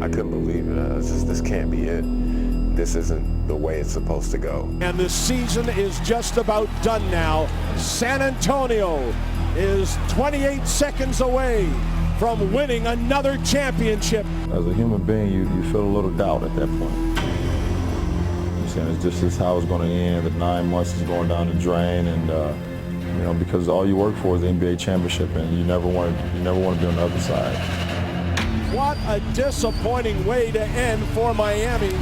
I couldn't believe it. This can't be it. This isn't the way it's supposed to go. And the season is just about done now. San Antonio is 28 seconds away from winning another championship. As a human being, you feel a little doubt at that point. You're saying this is how it's going to end. The 9 months is going down the drain, and you know, because all you work for is the NBA championship, and you never want to be on the other side. What a disappointing way to end for Miami.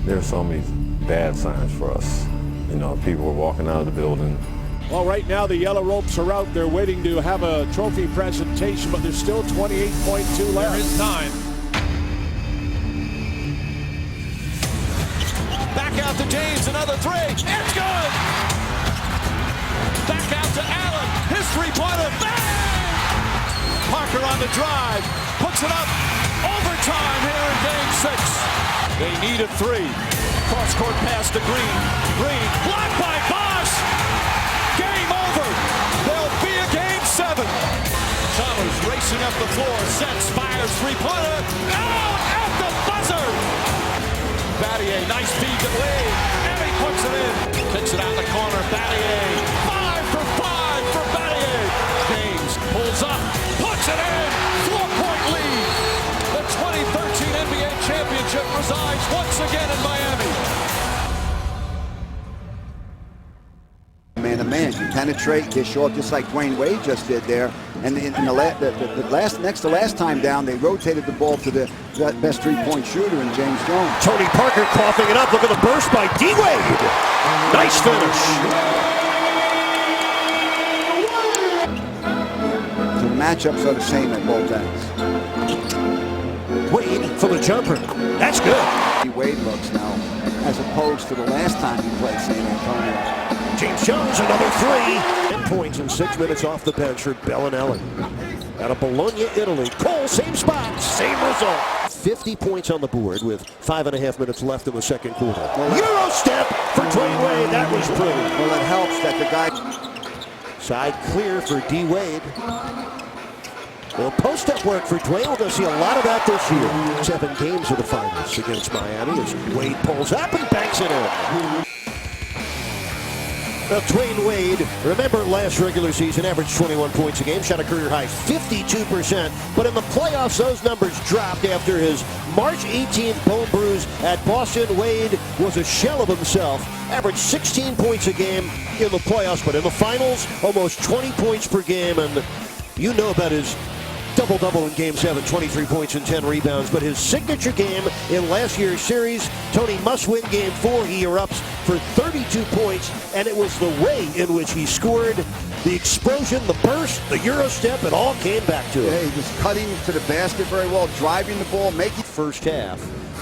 There are so many bad signs for us. You know, people are walking out of the building. Well, right now the yellow ropes are out. They're waiting to have a trophy presentation, but there's still 28.2 left. There is time. Back out to James, another three. It's good! Back out to Allen. His three-pointer. Bang! Parker on the drive. Puts it up. Overtime here in Game 6. They need a three. Cross-court pass to Green. Green blocked by Bosch. Game over. There'll be a Game 7. Chalmers racing up the floor. Sets, fires, three-pointer. Out at the buzzer. Battier, nice feed to Wade. And he puts it in. Kicks it out the corner. Battier. 5 for 5 for Battier. James pulls up. Puts it in. 4-point lead. The 2013 NBA championship resides once again in Miami. Man-to-man, you penetrate, dish off just like Dwyane Wade just did there. And in the last time down, they rotated the ball to the best three-point shooter in James Jones. Tony Parker coughing it up. Look at the burst by D-Wade. Nice finish. So the matchups are the same at both ends. Wade for the jumper. That's good. Wade looks now, as opposed to the last time he played San Antonio. James Jones, another three. 10 points in 6 minutes off the bench for Bellinelli. Out of Bologna, Italy. Cole, same spot, same result. 50 points on the board with 5.5 minutes left in the second quarter. Euro step for Dwyane Wade. That was pretty. Well, it helps that the guy... Side clear for D. Wade. Well, post-up work for Dwyane. We're going to see a lot of that this year. 7 games of the finals against Miami as Wade pulls up and banks it in. Now, Dwyane Wade, remember last regular season, averaged 21 points a game, shot a career high 52%, but in the playoffs, those numbers dropped after his March 18th bone bruise at Boston. Wade was a shell of himself, averaged 16 points a game in the playoffs, but in the finals, almost 20 points per game, and you know about his double-double in Game 7, 23 points and 10 rebounds. But his signature game in last year's series, Tony must win Game 4. He erupts for 32 points, and it was the way in which he scored. The explosion, the burst, the Euro step, it all came back to him. Yeah, he was cutting to the basket very well, driving the ball, making... First half.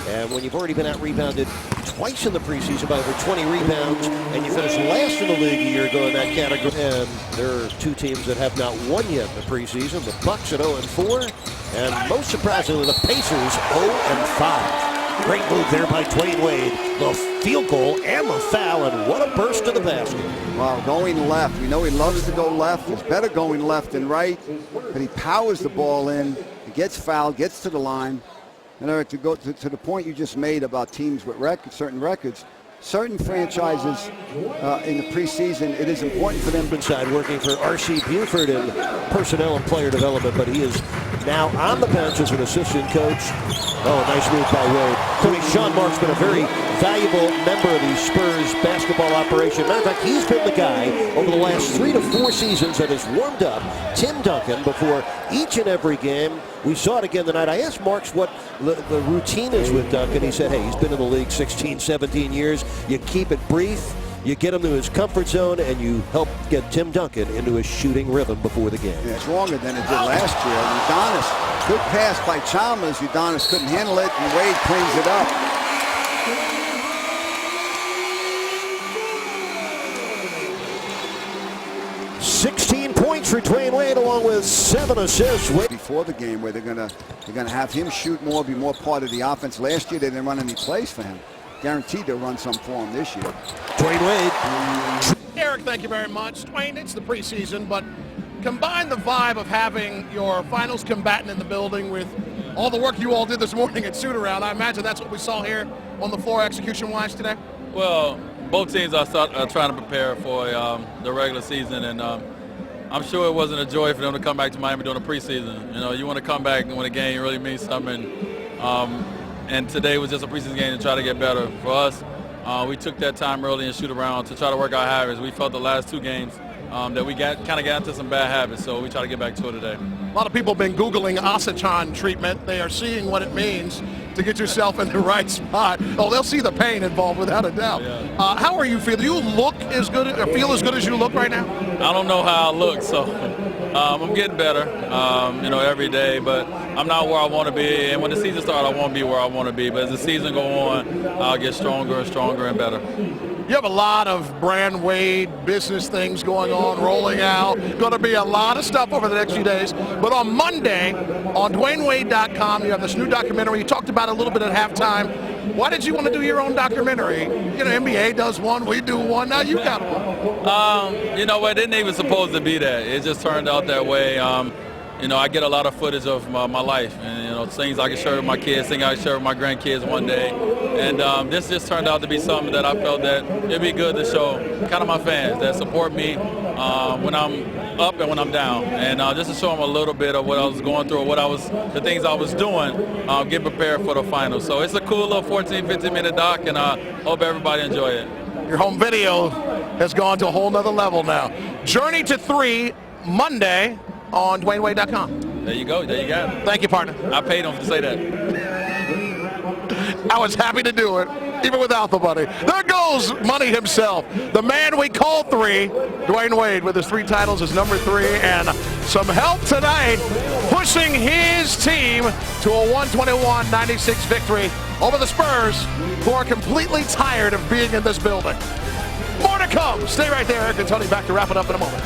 And when you've already been out-rebounded twice in the preseason by over 20 rebounds, and you finished last in the league a year ago in that category, and there are 2 teams that have not won yet in the preseason, the Bucks at 0-4, and most surprisingly, the Pacers 0-5. Great move there by Dwyane Wade, the field goal and the foul, and what a burst to the basket. Wow, going left. We know he loves to go left. He's better going left than right, but he powers the ball in. He gets fouled, gets to the line. In order to go to the point you just made about teams with certain records, certain franchises in the preseason, it is important for them. Inside working for R.C. Buford in personnel and player development, but he is now on the bench as an assistant coach. Oh, nice move by Wade. Tony, Sean Mark's been a very valuable member of the Spurs basketball operation. Matter of fact, he's been the guy over the last 3 to 4 seasons that has warmed up Tim Duncan before each and every game. We saw it again tonight. I asked Marks what the routine is with Duncan. He said, hey, he's been in the league 16, 17 years. You keep it brief, you get him to his comfort zone, and you help get Tim Duncan into his shooting rhythm before the game. Yeah, it's stronger than it did last year. Udonis, good pass by Chalmers. Udonis couldn't handle it, and Wade cleans it up. For Dwyane Wade, along with 7 assists. Before the game, where they're gonna have him shoot more, be more part of the offense. Last year, they didn't run any plays for him. Guaranteed they'll run some for him this year. Dwyane Wade. Eric, thank you very much. Dwyane, it's the preseason, but combine the vibe of having your finals combatant in the building with all the work you all did this morning at shoot-around. I imagine that's what we saw here on the floor execution-wise today? Well, both teams are trying to prepare for the regular season, and I'm sure it wasn't a joy for them to come back to Miami during the preseason. You know, you want to come back when a game really means something, and today was just a preseason game to try to get better. For us, we took that time early in shoot-around to try to work our habits. We felt the last 2 games that we kind of got into some bad habits, so we try to get back to it today. A lot of people have been Googling acetone treatment. They are seeing what it means to get yourself in the right spot. Oh, they'll see the pain involved without a doubt. Yeah. How are you feeling? Do you look as good or feel as good as you look right now? I don't know how I look, so I'm getting better, you know, every day, but I'm not where I want to be. And when the season starts, I won't be where I want to be. But as the season goes on, I'll get stronger and stronger and better. You have a lot of Dwyane Wade business things going on, rolling out. Going to be a lot of stuff over the next few days. But on Monday, on DwyaneWade.com, you have this new documentary. You talked about it a little bit at halftime. Why did you want to do your own documentary? You know, NBA does one, we do one, now you got one. You know what, it didn't even supposed to be that. It just turned out that way. You know, I get a lot of footage of my life, and, you know, things I can share with my kids, things I can share with my grandkids one day. And this just turned out to be something that I felt that it'd be good to show kind of my fans that support me when I'm up and when I'm down. And just to show them a little bit of what I was going through, the things I was doing, get prepared for the finals. So it's a cool little 14, 15-minute doc, and I hope everybody enjoy it. Your home video has gone to a whole nother level now. Journey to 3, Monday, on DwyaneWade.com. There you go. There you got it. Thank you, partner. I paid him to say that. I was happy to do it, even without the money. There goes money himself. The man we call 3, Dwyane Wade, with his 3 titles as number 3, and some help tonight, pushing his team to a 121-96 victory over the Spurs, who are completely tired of being in this building. More to come. Stay right there. Eric and Tony back to wrap it up in a moment.